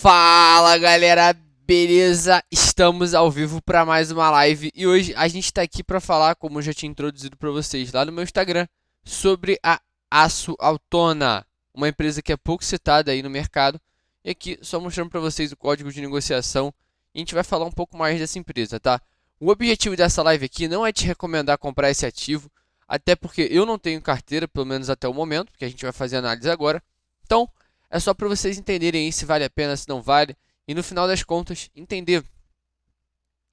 Fala galera, beleza? Estamos ao vivo para mais uma live e hoje a gente está aqui para falar, como eu já tinha introduzido para vocês lá no meu Instagram, sobre a Aço Autona, uma empresa que é pouco citada aí no mercado. E aqui só mostrando para vocês o código de negociação e a gente vai falar um pouco mais dessa empresa, tá? O objetivo dessa live aqui não é te recomendar comprar esse ativo, até porque eu não tenho carteira, pelo menos até o momento, porque a gente vai fazer análise agora. Então, é só para vocês entenderem aí se vale a pena, se não vale. E no final das contas, entender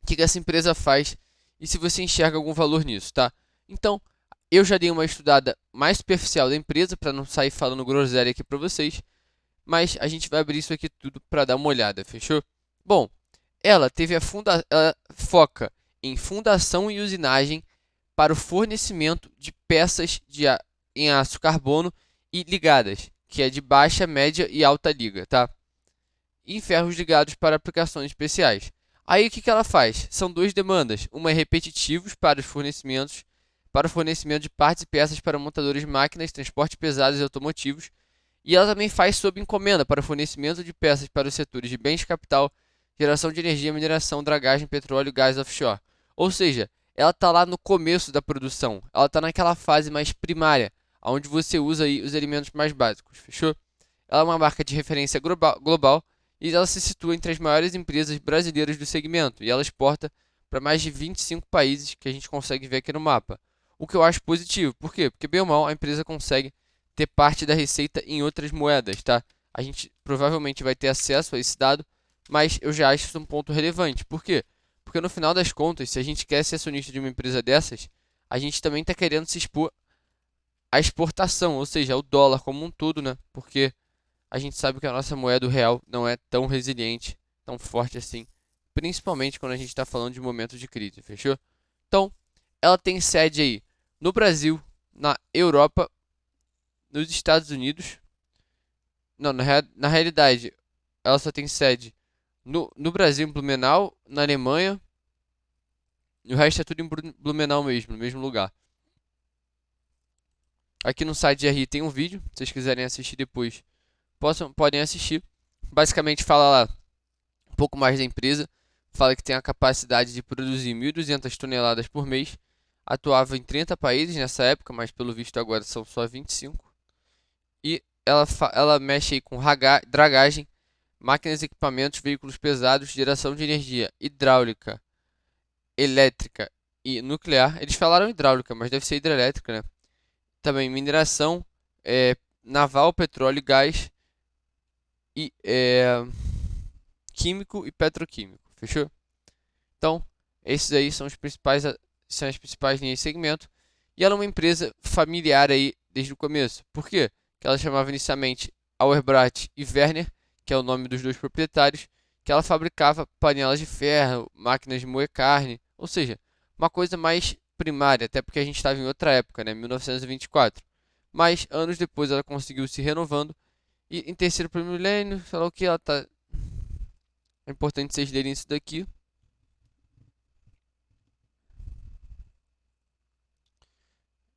o que essa empresa faz e se você enxerga algum valor nisso, tá? Então, eu já dei uma estudada mais superficial da empresa para não sair falando groselha aqui para vocês, mas a gente vai abrir isso aqui tudo para dar uma olhada, fechou? Bom, ela foca em fundação e usinagem para o fornecimento de peças em aço carbono e ligadas, que é de baixa, média e alta liga, tá? E ferros ligados para aplicações especiais. Aí o que ela faz? São duas demandas. Uma é repetitivos para o fornecimento de partes e peças para montadores de máquinas, transporte pesados e automotivos. E ela também faz sob encomenda para o fornecimento de peças para os setores de bens de capital, geração de energia, mineração, dragagem, petróleo, gás offshore. Ou seja, ela está lá no começo da produção. Ela está naquela fase mais primária, onde você usa aí os elementos mais básicos, fechou? Ela é uma marca de referência global e ela se situa entre as maiores empresas brasileiras do segmento e ela exporta para mais de 25 países que a gente consegue ver aqui no mapa. O que eu acho positivo. Por quê? Porque bem ou mal a empresa consegue ter parte da receita em outras moedas, tá? A gente provavelmente vai ter acesso a esse dado, mas eu já acho isso um ponto relevante. Por quê? Porque no final das contas, se a gente quer ser acionista de uma empresa dessas, a gente também está querendo se expor à exportação, ou seja, ao dólar como um todo, né? Porque a gente sabe que a nossa moeda o real não é tão resiliente, tão forte assim, principalmente quando a gente está falando de momentos de crise, fechou? Então, ela tem sede aí no Brasil, na Europa, nos Estados Unidos. Não, na realidade, ela só tem sede no Brasil, em Blumenau, na Alemanha, e o resto é tudo em Blumenau mesmo, no mesmo lugar. Aqui no site de RI tem um vídeo, se vocês quiserem assistir depois, podem assistir. Basicamente fala lá um pouco mais da empresa, fala que tem a capacidade de produzir 1.200 toneladas por mês, atuava em 30 países nessa época, mas pelo visto agora são só 25. E ela mexe aí com dragagem, máquinas, equipamentos, veículos pesados, geração de energia hidráulica, elétrica e nuclear. Eles falaram hidráulica, mas deve ser hidrelétrica, né? Também mineração, naval, petróleo e gás e químico e petroquímico. Fechou? Então, esses aí são as principais linhas de segmento. E ela é uma empresa familiar aí desde o começo. Por quê? Que ela chamava inicialmente Auerbach e Werner, que é o nome dos dois proprietários, que ela fabricava panelas de ferro, máquinas de moer carne, ou seja, uma coisa mais primária, até porque a gente estava em outra época, né, 1924. Mas anos depois ela conseguiu se renovando e em terceiro para o milênio, sei lá o que ela tá. É importante vocês lerem isso daqui.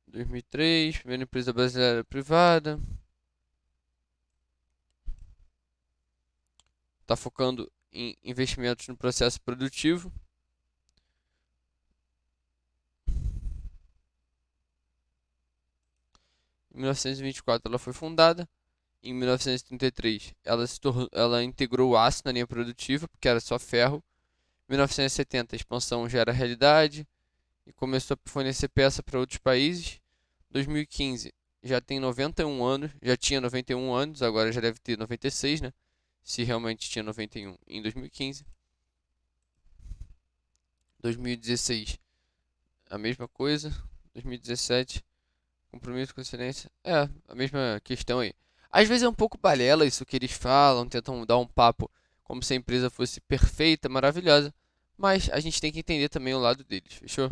2003, primeira empresa brasileira privada. Está focando em investimentos no processo produtivo. Em 1924 ela foi fundada. Em 1933 ela integrou o aço na linha produtiva, porque era só ferro. Em 1970 a expansão já era realidade e começou a fornecer peça para outros países. 2015 já tem 91 anos, já tinha 91 anos, agora já deve ter 96, né? Se realmente tinha 91 em 2015. 2016 a mesma coisa. 2017 compromisso com excelência. É, a mesma questão aí. Às vezes é um pouco balela isso que eles falam, tentam dar um papo como se a empresa fosse perfeita, maravilhosa, mas a gente tem que entender também o lado deles, fechou?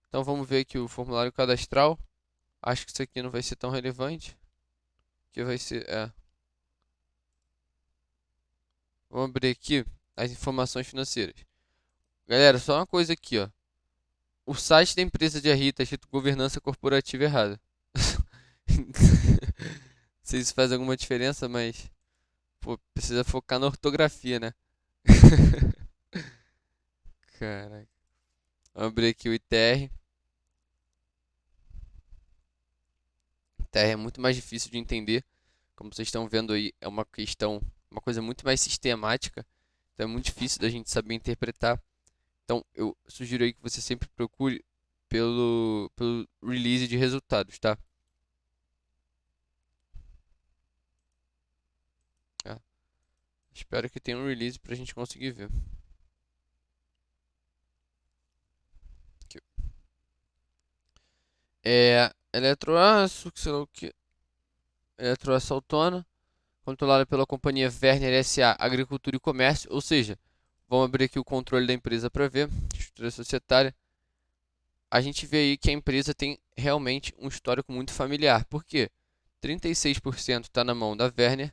Então vamos ver aqui o formulário cadastral. Acho que isso aqui não vai ser tão relevante, que vai ser, vamos abrir aqui as informações financeiras. Galera, só uma coisa aqui, ó. O site da empresa de RI está escrito governança corporativa errada. Não sei se faz alguma diferença, mas Pô, precisa focar na ortografia, né? Caraca. Vamos abrir aqui o ITR. O ITR é muito mais difícil de entender. Como vocês estão vendo aí, é uma questão, uma coisa muito mais sistemática. Então é muito difícil da gente saber interpretar. Então eu sugiro aí que você sempre procure pelo release de resultados, tá? É, espero que tenha um release pra gente conseguir ver. Aqui. Eletroaço, sei lá o que. Eletroaço Autônomo, controlada pela companhia Werner S.A. Agricultura e Comércio, ou seja, vamos abrir aqui o controle da empresa para ver, estrutura societária. A gente vê aí que a empresa tem realmente um histórico muito familiar. Por quê? 36% está na mão da Werner,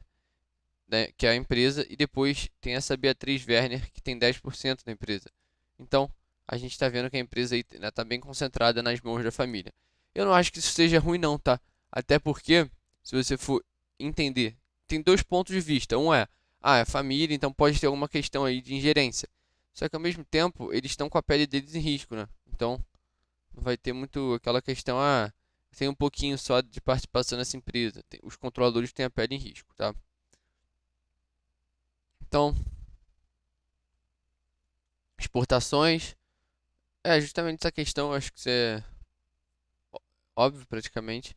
né, que é a empresa, e depois tem essa Beatriz Werner, que tem 10% da empresa. Então, a gente está vendo que a empresa está bem concentrada nas mãos da família. Eu não acho que isso seja ruim não, tá? Até porque, se você for entender, tem dois pontos de vista. Um é família, então pode ter alguma questão aí de ingerência. Só que ao mesmo tempo, eles estão com a pele deles em risco, né? Então, não vai ter muito aquela questão, tem um pouquinho só de participação nessa empresa. Os controladores têm a pele em risco, tá? Então, exportações, justamente essa questão, acho que isso é óbvio praticamente.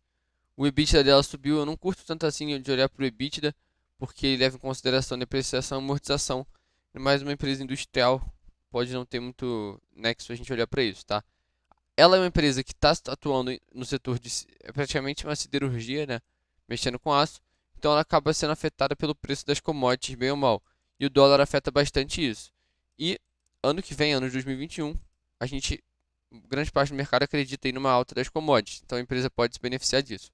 O EBITDA dela subiu, eu não curto tanto assim de olhar para o EBITDA, porque ele leva em consideração depreciação e amortização. E mais uma empresa industrial pode não ter muito nexo a gente olhar para isso, tá? Ela é uma empresa que está atuando no setor de é praticamente uma siderurgia, né? Mexendo com aço. Então ela acaba sendo afetada pelo preço das commodities, bem ou mal. E o dólar afeta bastante isso. E ano que vem, ano de 2021, a gente, grande parte do mercado acredita em uma alta das commodities. Então a empresa pode se beneficiar disso.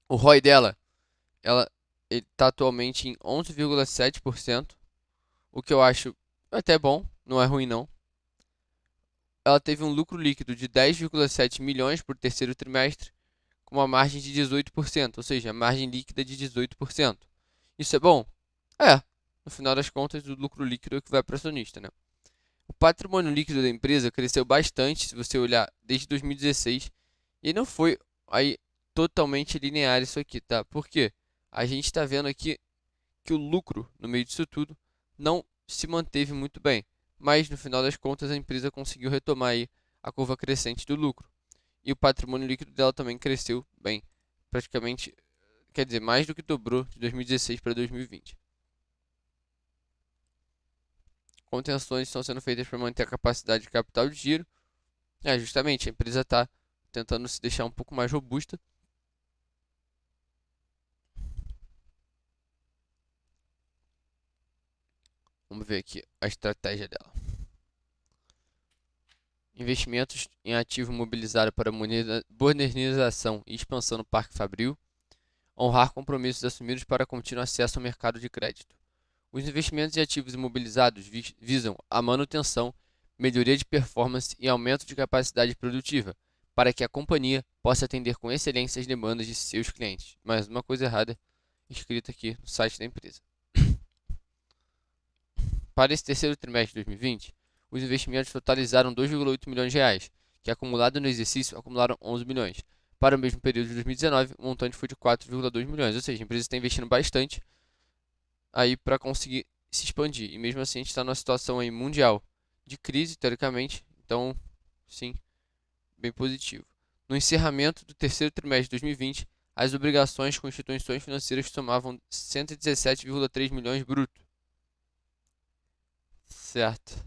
O ROI dela, ela está atualmente em 11,7%, o que eu acho até bom, não é ruim não. Ela teve um lucro líquido de 10,7 milhões por terceiro trimestre, com uma margem de 18%, ou seja, a margem líquida de 18%. Isso é bom? É. No final das contas, o lucro líquido é o que vai para o acionista, né? O patrimônio líquido da empresa cresceu bastante, se você olhar desde 2016, e não foi aí totalmente linear isso aqui, tá? Por quê? A gente está vendo aqui que o lucro no meio disso tudo não se manteve muito bem, mas no final das contas a empresa conseguiu retomar aí a curva crescente do lucro. E o patrimônio líquido dela também cresceu bem, praticamente, quer dizer, mais do que dobrou de 2016 para 2020. Contenções estão sendo feitas para manter a capacidade de capital de giro. Justamente, a empresa está tentando se deixar um pouco mais robusta. Vamos ver aqui a estratégia dela. Investimentos em ativo mobilizado para modernização e expansão no Parque Fabril. Honrar compromissos assumidos para contínuo acesso ao mercado de crédito. Os investimentos em ativos imobilizados visam a manutenção, melhoria de performance e aumento de capacidade produtiva, para que a companhia possa atender com excelência as demandas de seus clientes. Mais uma coisa errada escrita aqui no site da empresa. Para esse terceiro trimestre de 2020, os investimentos totalizaram 2,8 milhões de reais, que acumulado no exercício acumularam 11 milhões. Para o mesmo período de 2019, o montante foi de 4,2 milhões, ou seja, a empresa está investindo bastante aí para conseguir se expandir. E mesmo assim a gente está numa situação aí mundial de crise, teoricamente, então sim, bem positivo. No encerramento do terceiro trimestre de 2020, as obrigações com instituições financeiras somavam 117,3 milhões bruto. Certo.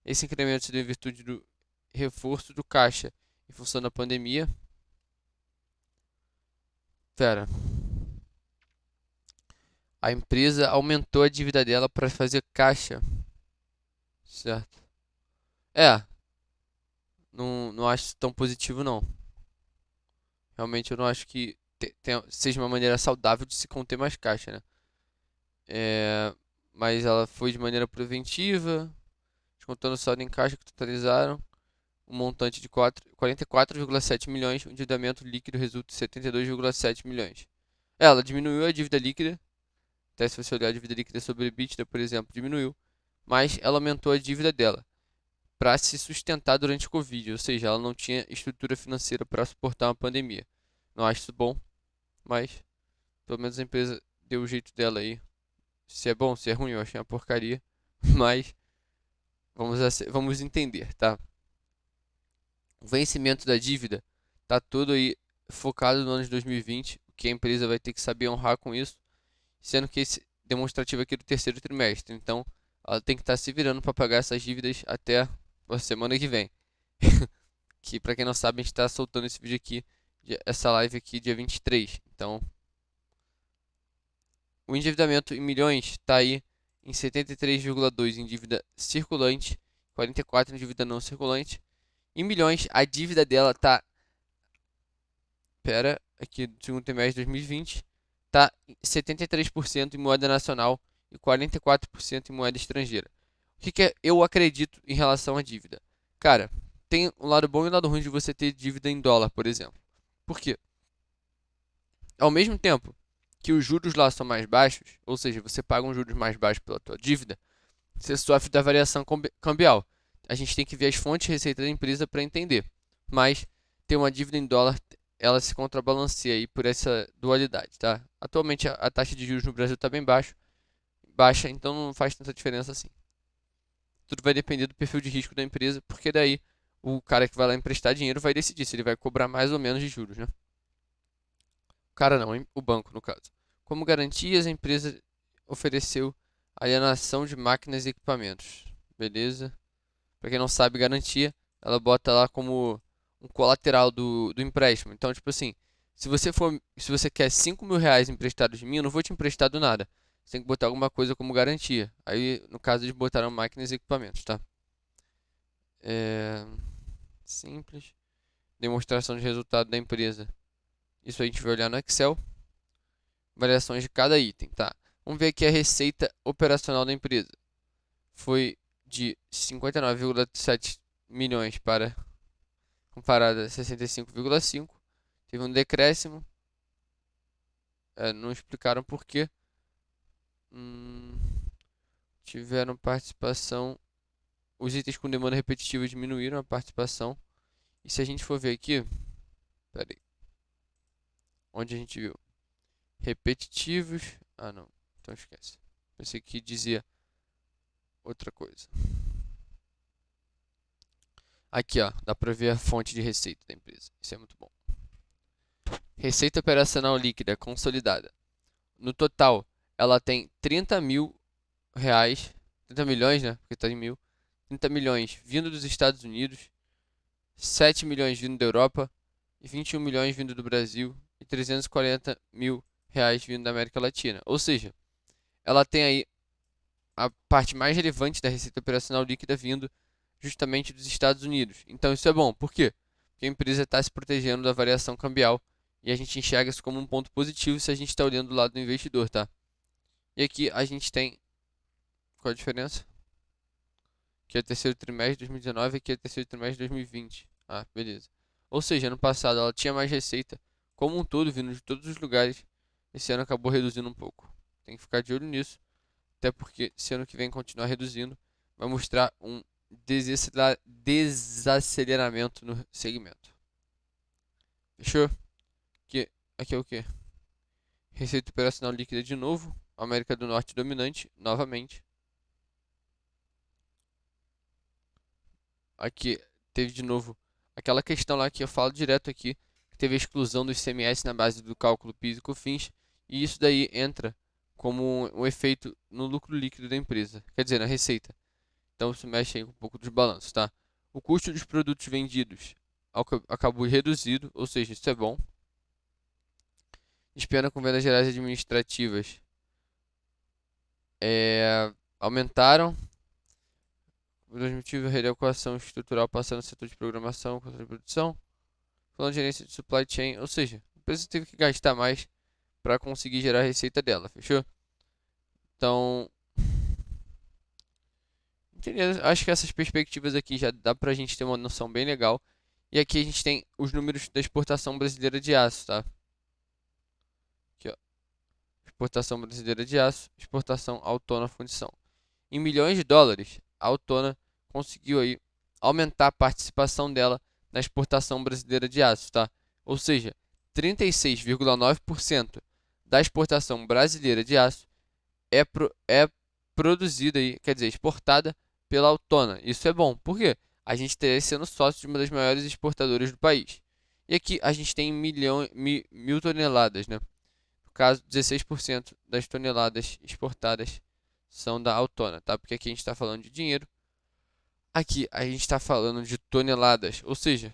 Esse incremento se deu em virtude do reforço do caixa em função da pandemia. Pera. A empresa aumentou a dívida dela para fazer caixa. Certo. É, não acho tão positivo não. Realmente eu não acho que seja uma maneira saudável de se conter mais caixa, né? É, mas ela foi de maneira preventiva, descontando o saldo em caixa que totalizaram um montante de 44,7 milhões, o endividamento líquido resulta em 72,7 milhões. Ela diminuiu a dívida líquida, Até se você olhar a dívida líquida sobre EBITDA, por exemplo, diminuiu, mas ela aumentou a dívida dela para se sustentar durante o Covid, ou seja, ela não tinha estrutura financeira para suportar uma pandemia. Não acho isso bom, mas pelo menos a empresa deu o jeito dela aí. Se é bom, se é ruim, eu achei uma porcaria, mas vamos entender, tá? O vencimento da dívida tá todo aí focado no ano de 2020, o que a empresa vai ter que saber honrar com isso, sendo que esse demonstrativo aqui é do terceiro trimestre, então ela tem que estar se virando para pagar essas dívidas até a semana que vem. Que para quem não sabe, a gente está soltando esse vídeo aqui, essa live aqui dia 23. Então, o endividamento em milhões está aí em 73,2 em dívida circulante, 44 em dívida não circulante. Em milhões, a dívida dela tá, aqui do segundo trimestre de 2020, tá 73% em moeda nacional e 44% em moeda estrangeira. O que eu acredito em relação à dívida? Cara, tem um lado bom e um lado ruim de você ter dívida em dólar, por exemplo. Por quê? Ao mesmo tempo que os juros lá são mais baixos, ou seja, você paga um juros mais baixos pela tua dívida, você sofre da variação cambial. A gente tem que ver as fontes de receita da empresa para entender. Mas ter uma dívida em dólar, ela se contrabalanceia aí por essa dualidade, tá? Atualmente a taxa de juros no Brasil está bem baixa, então não faz tanta diferença assim. Tudo vai depender do perfil de risco da empresa, porque daí o cara que vai lá emprestar dinheiro vai decidir se ele vai cobrar mais ou menos de juros, né? O cara não, hein? O banco no caso. Como garantias, a empresa ofereceu alienação de máquinas e equipamentos. Beleza? Para quem não sabe, garantia, ela bota lá como um colateral do empréstimo. Então, tipo assim, se você quer 5 mil reais emprestados de mim, eu não vou te emprestar do nada. Você tem que botar alguma coisa como garantia. Aí, no caso, eles botaram máquinas e equipamentos, tá? É... Simples. Demonstração de resultado da empresa. Isso a gente vai olhar no Excel. Variações de cada item, tá? Vamos ver aqui a receita operacional da empresa. Foi de 59,7 milhões para comparada a 65,5. Teve um decréscimo. Não explicaram por quê. Tiveram participação. Os itens com demanda repetitiva diminuíram a participação. E se a gente for ver aqui, pera aí, onde a gente viu? Repetitivos. Ah, não. Então esquece. Pensei que dizia outra coisa. Aqui, ó, dá para ver a fonte de receita da empresa. Isso é muito bom. Receita operacional líquida consolidada. No total, ela tem 30 mil reais, 30 milhões, né? Porque está em mil. 30 milhões vindo dos Estados Unidos, 7 milhões vindo da Europa, e 21 milhões vindo do Brasil e 340 mil reais vindo da América Latina. Ou seja, ela tem aí a parte mais relevante da receita operacional líquida vindo justamente dos Estados Unidos. Então isso é bom. Por quê? Porque a empresa está se protegendo da variação cambial e a gente enxerga isso como um ponto positivo se a gente está olhando do lado do investidor, tá? E aqui a gente tem... Qual a diferença? Aqui é o terceiro trimestre de 2019 e aqui é o terceiro trimestre de 2020. Ah, beleza. Ou seja, ano passado ela tinha mais receita como um todo, vindo de todos os lugares. Esse ano acabou reduzindo um pouco. Tem que ficar de olho nisso. Até porque se ano que vem continuar reduzindo, vai mostrar um desaceleramento no segmento. Fechou? Aqui é o que? Receita operacional líquida de novo. América do Norte dominante, novamente. Aqui teve de novo aquela questão lá que eu falo direto aqui, que teve a exclusão do ICMS na base do cálculo PIS e COFINS, e isso daí entra como um efeito no lucro líquido da empresa, quer dizer, na receita. Então isso mexe aí com um pouco dos balanços, tá? O custo dos produtos vendidos acabou reduzido, ou seja, isso é bom. Despesa com vendas gerais administrativas aumentaram. O objetivo é a readequação estrutural passando no setor de programação, controle de produção. Falando de gerência de supply chain, ou seja, a empresa teve que gastar mais para conseguir gerar a receita dela, fechou? Então, entendeu? Acho que essas perspectivas aqui já dá pra gente ter uma noção bem legal. E aqui a gente tem os números da exportação brasileira de aço, tá? Aqui, ó. exportação brasileira de aço, exportação Autona Fundição. Em milhões de dólares, a Autona conseguiu aí aumentar a participação dela na exportação brasileira de aço, tá? Ou seja, 36,9% da exportação brasileira de aço é produzida aí, quer dizer, exportada pela Autona. Isso é bom, por quê? A gente estaria sendo sócio de uma das maiores exportadoras do país. E aqui a gente tem mil toneladas, né? No caso, 16% das toneladas exportadas são da Autona, tá? Porque aqui a gente está falando de dinheiro, aqui a gente está falando de toneladas, ou seja,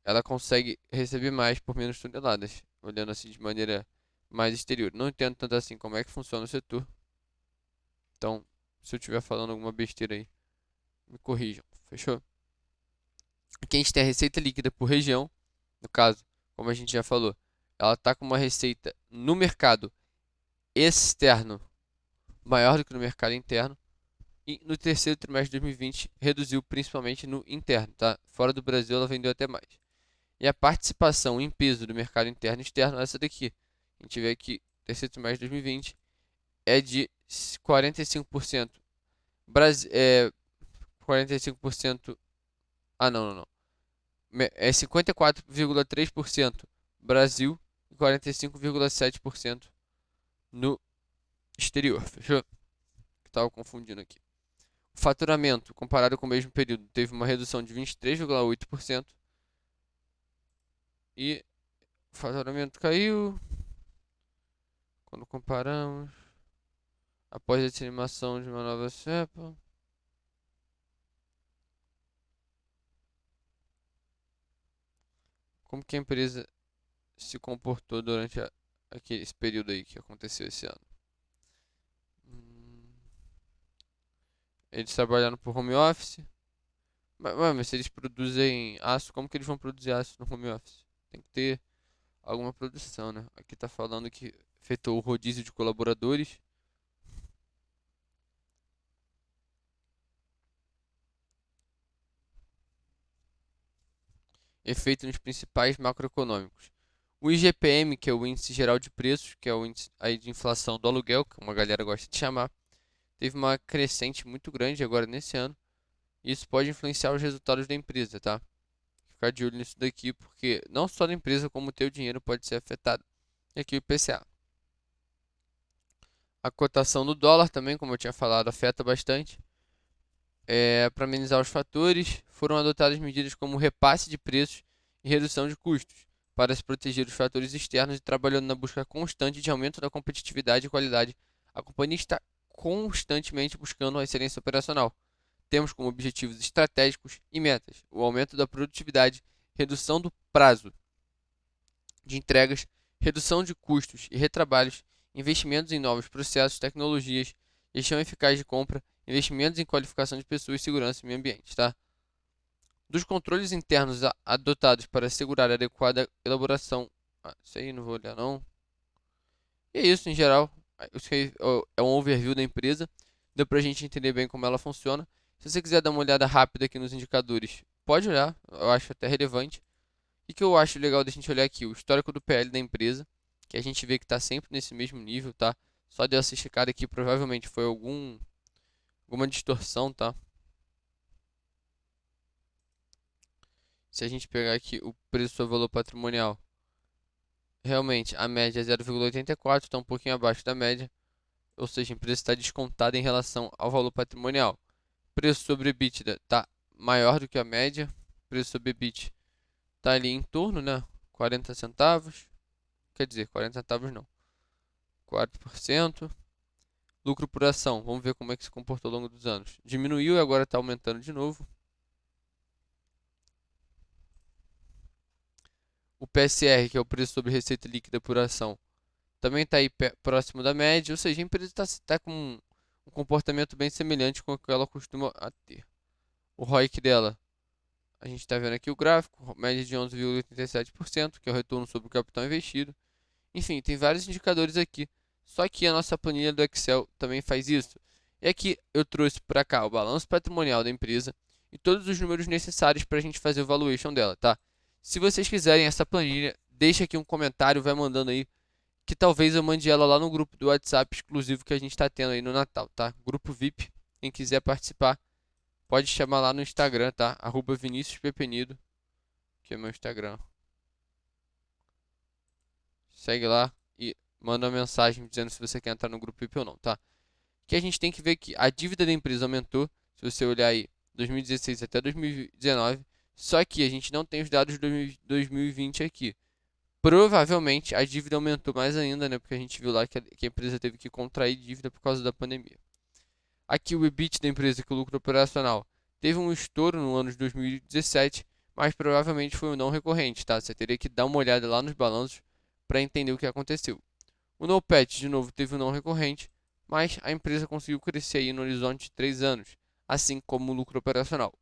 ela consegue receber mais por menos toneladas, olhando assim de maneira mais exterior. Não entendo tanto assim como é que funciona o setor, então se eu estiver falando alguma besteira aí, me corrijam, fechou? Aqui a gente tem a receita líquida por região, no caso, como a gente já falou, ela está com uma receita no mercado externo maior do que no mercado interno. E no terceiro trimestre de 2020 reduziu principalmente no interno, tá? Fora do Brasil ela vendeu até mais. E a participação em peso do mercado interno e externo é essa daqui. A gente vê aqui, terceiro trimestre de 2020 é de 45%. 45%. Ah, não. É 54,3% Brasil e 45,7% no exterior. Fechou? Estava confundindo aqui. O faturamento, comparado com o mesmo período, teve uma redução de 23,8%. E o faturamento caiu quando comparamos após a disseminação de uma nova cepa. Como que a empresa se comportou durante esse período aí que aconteceu esse ano? Eles trabalharam por home office. Mas se eles produzem aço, como que eles vão produzir aço no home office? Tem que ter alguma produção, né? Aqui tá falando que efetuou o rodízio de colaboradores. Efeito nos principais macroeconômicos. O IGPM, que é o Índice Geral de Preços, que é o índice aí de inflação do aluguel, que uma galera gosta de chamar, teve uma crescente muito grande agora nesse ano. E isso pode influenciar os resultados da empresa, tá? Ficar de olho nisso daqui, porque não só da empresa, como o teu dinheiro pode ser afetado. E aqui o IPCA. A cotação do dólar também, como eu tinha falado, afeta bastante. Para amenizar os fatores, foram adotadas medidas como repasse de preços e redução de custos, para se proteger dos fatores externos e trabalhando na busca constante de aumento da competitividade e qualidade. A companhia está constantemente buscando a excelência operacional. Temos como objetivos estratégicos e metas o aumento da produtividade, redução do prazo de entregas, redução de custos e retrabalhos, investimentos em novos processos, tecnologias, gestão eficaz de compra, investimentos em qualificação de pessoas, segurança e meio ambiente, tá? Dos controles internos adotados para assegurar a adequada elaboração. Isso aí não vou olhar não. E é isso em geral. Isso aí é um overview da empresa. Deu pra gente entender bem como ela funciona. Se você quiser dar uma olhada rápida aqui nos indicadores, pode olhar. Eu acho até relevante. O que eu acho legal da gente olhar aqui? O histórico do PL da empresa, que a gente vê que está sempre nesse mesmo nível, tá? Só de eu assistir cada aqui provavelmente foi alguma distorção, tá? Se a gente pegar aqui o preço ao valor patrimonial, realmente a média é 0,84, está um pouquinho abaixo da média, ou seja, a empresa está descontada em relação ao valor patrimonial. Preço sobre EBITDA está maior do que a média, preço sobre EBIT está ali em torno, né? 40 centavos, quer dizer, 40 centavos não, 4%. Lucro por ação, vamos ver como é que se comportou ao longo dos anos. Diminuiu e agora está aumentando de novo. O PSR, que é o preço sobre receita líquida por ação, também está aí próximo da média, ou seja, a empresa está com um comportamento bem semelhante com o que ela costuma ter. O ROIC dela, a gente está vendo aqui o gráfico, média de 11,87%, que é o retorno sobre o capital investido. Enfim, tem vários indicadores aqui, só que a nossa planilha do Excel também faz isso. E aqui eu trouxe para cá o balanço patrimonial da empresa e todos os números necessários para a gente fazer o valuation dela, tá? Se vocês quiserem essa planilha, deixa aqui um comentário, vai mandando aí que talvez eu mande ela lá no grupo do WhatsApp exclusivo que a gente está tendo aí no Natal, tá? Grupo VIP, quem quiser participar, pode chamar lá no Instagram, tá? @ViniciusPepenido, que é meu Instagram. Segue lá e manda uma mensagem dizendo se você quer entrar no grupo VIP ou não, tá? Que a gente tem que ver que a dívida da empresa aumentou, se você olhar aí 2016 até 2019, só que a gente não tem os dados de 2020 aqui. Provavelmente a dívida aumentou mais ainda, né? Porque a gente viu lá que a empresa teve que contrair dívida por causa da pandemia. Aqui o EBIT da empresa, que é o lucro operacional, teve um estouro no ano de 2017, mas provavelmente foi um não recorrente, tá? Você teria que dar uma olhada lá nos balanços para entender o que aconteceu. O NOPAT, de novo, teve um não recorrente, mas a empresa conseguiu crescer aí no horizonte de 3 anos, assim como o lucro operacional.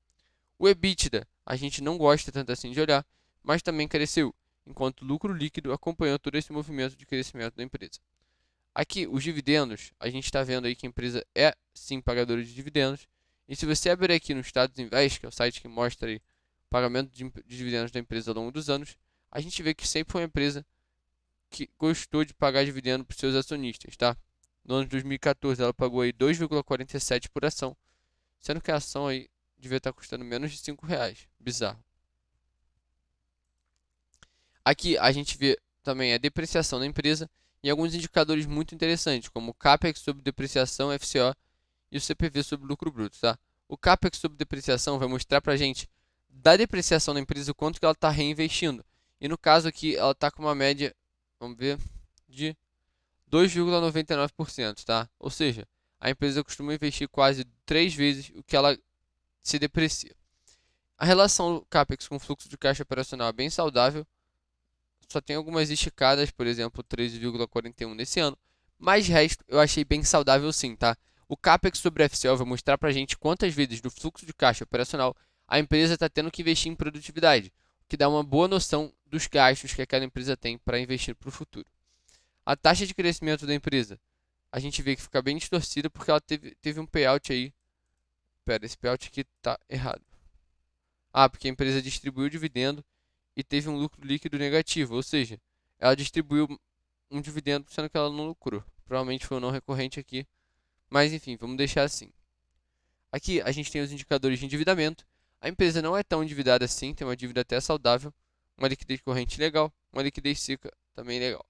O EBITDA, a gente não gosta tanto assim de olhar, mas também cresceu, enquanto o lucro líquido acompanhou todo esse movimento de crescimento da empresa. Aqui, os dividendos, a gente está vendo aí que a empresa é sim pagadora de dividendos, e se você abrir aqui no Status Invest, que é o site que mostra aí o pagamento de dividendos da empresa ao longo dos anos, a gente vê que sempre foi uma empresa que gostou de pagar dividendo para os seus acionistas, tá? No ano de 2014 ela pagou aí 2,47 por ação, sendo que a ação aí devia estar custando menos de R$ 5. Bizarro. Aqui a gente vê também a depreciação da empresa e alguns indicadores muito interessantes, como o CAPEX sobre depreciação, FCO e o CPV sobre lucro bruto, tá? O CAPEX sobre depreciação vai mostrar para a gente da depreciação da empresa o quanto que ela está reinvestindo. E no caso aqui ela está com uma média, vamos ver, de 2,99%, tá? Ou seja, a empresa costuma investir quase 3 vezes o que ela se deprecia. A relação do CAPEX com o fluxo de caixa operacional é bem saudável, só tem algumas esticadas, por exemplo, 13,41 nesse ano, mas resto eu achei bem saudável sim, tá? O CAPEX sobre FCO vai mostrar pra gente quantas vezes do fluxo de caixa operacional a empresa está tendo que investir em produtividade, o que dá uma boa noção dos gastos que aquela empresa tem para investir para o futuro. A taxa de crescimento da empresa, a gente vê que fica bem distorcida porque ela teve um payout aí. Pera, esse payout aqui tá errado. Ah, porque a empresa distribuiu o dividendo e teve um lucro líquido negativo, ou seja, ela distribuiu um dividendo sendo que ela não lucrou. Provavelmente foi um não recorrente aqui, mas enfim, vamos deixar assim. Aqui a gente tem os indicadores de endividamento. A empresa não é tão endividada assim, tem uma dívida até saudável, uma liquidez corrente legal, uma liquidez seca também legal.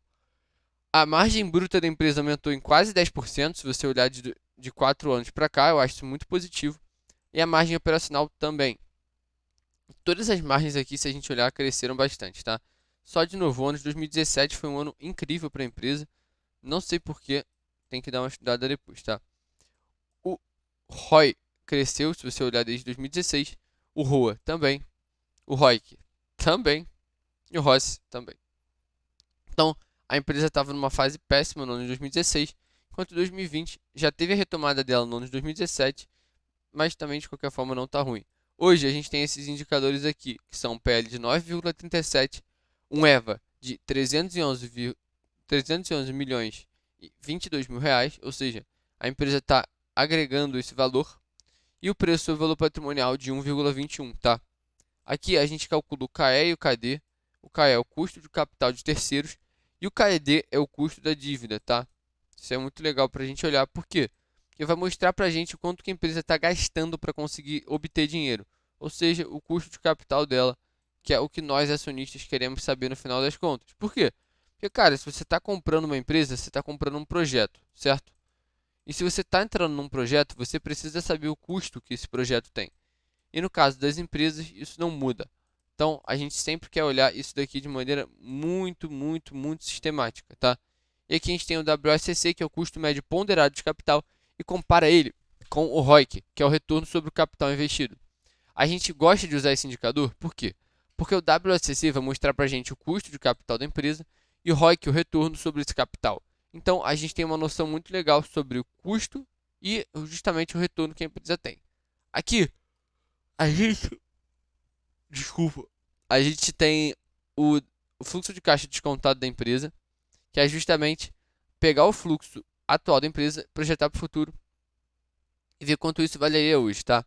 A margem bruta da empresa aumentou em quase 10%, se você olhar de 4 anos para cá, eu acho isso muito positivo. E a margem operacional também. Todas as margens aqui, se a gente olhar, cresceram bastante, tá? Só de novo, o ano de 2017 foi um ano incrível para a empresa. Não sei por que, tem que dar uma estudada depois, tá? O ROI cresceu, se você olhar desde 2016. O ROA também. O ROIC também. E o ROS também. Então, a empresa estava numa fase péssima no ano de 2016, enquanto 2020 já teve a retomada dela no ano de 2017, mas também de qualquer forma não está ruim. Hoje a gente tem esses indicadores aqui, que são um PL de 9,37, um EVA de 311 milhões e 22 mil reais, ou seja, a empresa está agregando esse valor, e o preço sobre valor patrimonial de 1,21, tá? Aqui a gente calcula o KE e o KD. O KE é o custo de capital de terceiros e o KED é o custo da dívida, tá? Isso é muito legal para a gente olhar, por quê? Porque vai mostrar para a gente o quanto que a empresa está gastando para conseguir obter dinheiro, ou seja, o custo de capital dela, que é o que nós acionistas queremos saber no final das contas. Por quê? Porque, cara, se você está comprando uma empresa, você está comprando um projeto, certo? E se você está entrando num projeto, você precisa saber o custo que esse projeto tem. E no caso das empresas, isso não muda. Então, a gente sempre quer olhar isso daqui de maneira muito sistemática, tá? E aqui a gente tem o WACC, que é o custo médio ponderado de capital, e compara ele com o ROIC, que é o retorno sobre o capital investido. A gente gosta de usar esse indicador, por quê? Porque o WACC vai mostrar para a gente o custo de capital da empresa e o ROIC, o retorno sobre esse capital. Então, a gente tem uma noção muito legal sobre o custo e justamente o retorno que a empresa tem. Aqui, a gente. Desculpa. A gente tem o, o fluxo de caixa descontado da empresa, que é justamente pegar o fluxo atual da empresa, projetar para o futuro e ver quanto isso valeria hoje, tá?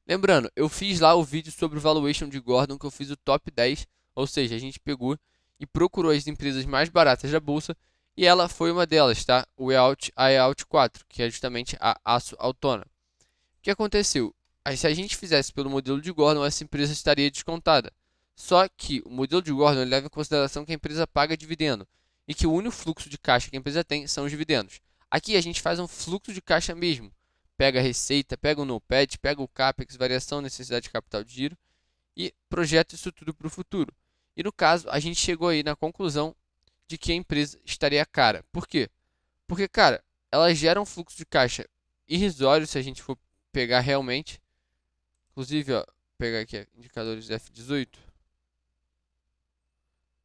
Lembrando, eu fiz lá o vídeo sobre o valuation de Gordon, que eu fiz o top 10, ou seja, a gente pegou e procurou as empresas mais baratas da bolsa E ela foi uma delas, tá? A EAUT 4, que é justamente a Aço Autônoma. O que aconteceu? Aí, se a gente fizesse pelo modelo de Gordon, essa empresa estaria descontada. Só que o modelo de Gordon ele leva em consideração que a empresa paga dividendo e que o único fluxo de caixa que a empresa tem são os dividendos. Aqui a gente faz um fluxo de caixa mesmo. Pega a receita, pega o NOPAT, pega o CAPEX, variação, necessidade de capital de giro e projeta isso tudo para o futuro. E no caso, a gente chegou aí na conclusão de que a empresa estaria cara. Por quê? Porque, cara, ela gera um fluxo de caixa irrisório se a gente for pegar realmente. Inclusive, ó, pegar aqui indicadores F18.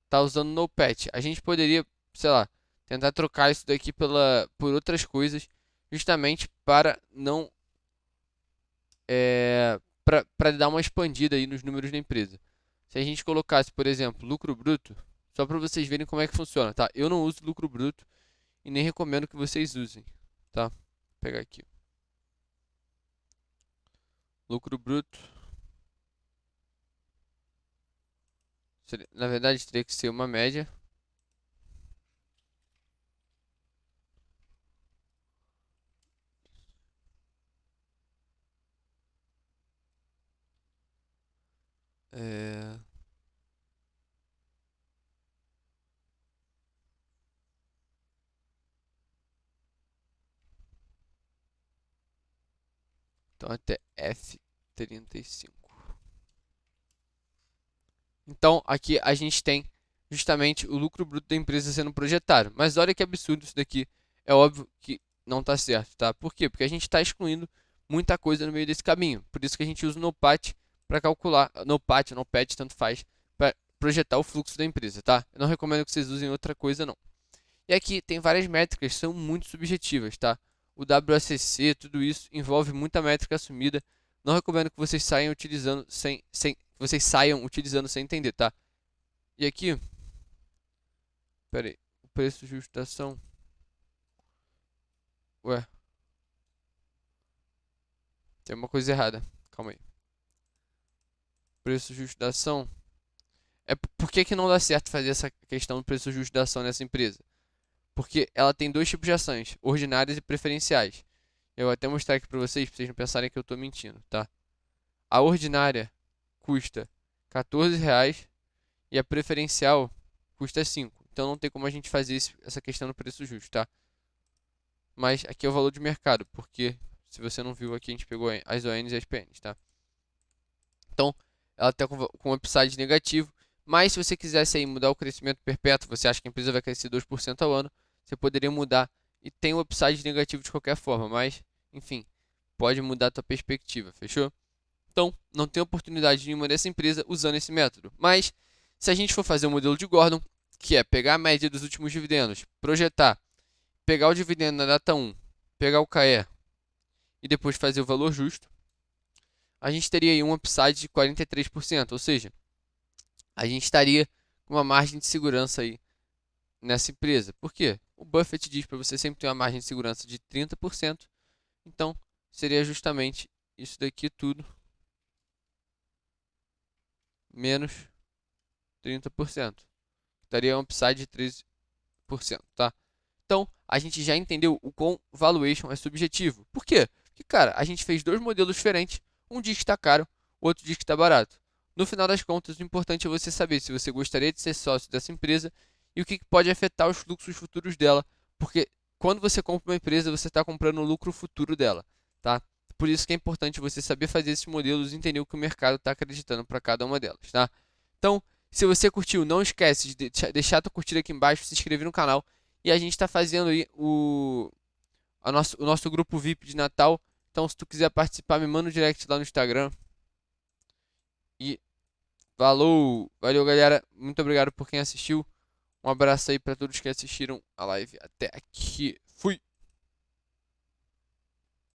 Tá usando NoPatch. A gente poderia, sei lá, tentar trocar isso daqui por outras coisas, justamente para não para dar uma expandida aí nos números da empresa. Se a gente colocasse, por exemplo, lucro bruto, só para vocês verem como é que funciona, tá? Eu não uso lucro bruto e nem recomendo que vocês usem, tá? Vou pegar aqui. Lucro bruto. Na verdade, teria que ser uma média. É... Então, até F35. Então, aqui a gente tem justamente o lucro bruto da empresa sendo projetado. Mas olha que absurdo isso daqui. É óbvio que não está certo, tá? Por quê? Porque a gente está excluindo muita coisa no meio desse caminho. Por isso que a gente usa o NOPAT para calcular, NOPAT, NOPAT, tanto faz, para projetar o fluxo da empresa, tá? Eu não recomendo que vocês usem outra coisa, não. E aqui tem várias métricas que são muito subjetivas, tá? O WACC, tudo isso envolve muita métrica assumida. Não recomendo que vocês saiam utilizando sem entender, tá? E aqui, pera aí, o preço justo da ação. Ué, tem uma coisa errada. Calma aí. Preço justo da ação. Por que que não dá certo fazer essa questão do preço justo da ação nessa empresa? Porque ela tem dois tipos de ações, ordinárias e preferenciais. Eu vou até mostrar aqui para vocês não pensarem que eu estou mentindo, tá? A ordinária custa R$ 14 e a preferencial custa 5. Então não tem como a gente fazer essa questão do preço justo, tá? Mas aqui é o valor de mercado, porque se você não viu aqui, a gente pegou as ONs e as PNs, tá? Então, ela está com upside negativo, mas se você quisesse aí mudar o crescimento perpétuo, você acha que a empresa vai crescer 2% ao ano, você poderia mudar e tem um upside negativo de qualquer forma, mas, enfim, pode mudar a tua perspectiva, fechou? Então, não tem oportunidade nenhuma dessa empresa usando esse método. Mas, se a gente for fazer o modelo de Gordon, que é pegar a média dos últimos dividendos, projetar, pegar o dividendo na data 1, pegar o KE e depois fazer o valor justo, a gente teria aí um upside de 43%, ou seja, a gente estaria com uma margem de segurança aí nessa empresa. Por quê? O Buffett diz para você sempre ter uma margem de segurança de 30%, então seria justamente isso daqui tudo menos 30%. Daria um upside de 13%, tá? Então, a gente já entendeu o quão valuation é subjetivo. Por quê? Porque, cara, a gente fez dois modelos diferentes. Um diz que está caro, o outro diz que está barato. No final das contas, o importante é você saber se você gostaria de ser sócio dessa empresa e o que pode afetar os fluxos futuros dela. Porque quando você compra uma empresa, você está comprando o lucro futuro dela, tá? Por isso que é importante você saber fazer esses modelos e entender o que o mercado está acreditando para cada uma delas, tá? Então, se você curtiu, não esquece de deixar a tua curtida aqui embaixo, se inscrever no canal. E a gente está fazendo aí o nosso grupo VIP de Natal. Então, se tu quiser participar, me manda um direct lá no Instagram. E valeu galera. Muito obrigado por quem assistiu. Um abraço aí para todos que assistiram a live até aqui. Fui!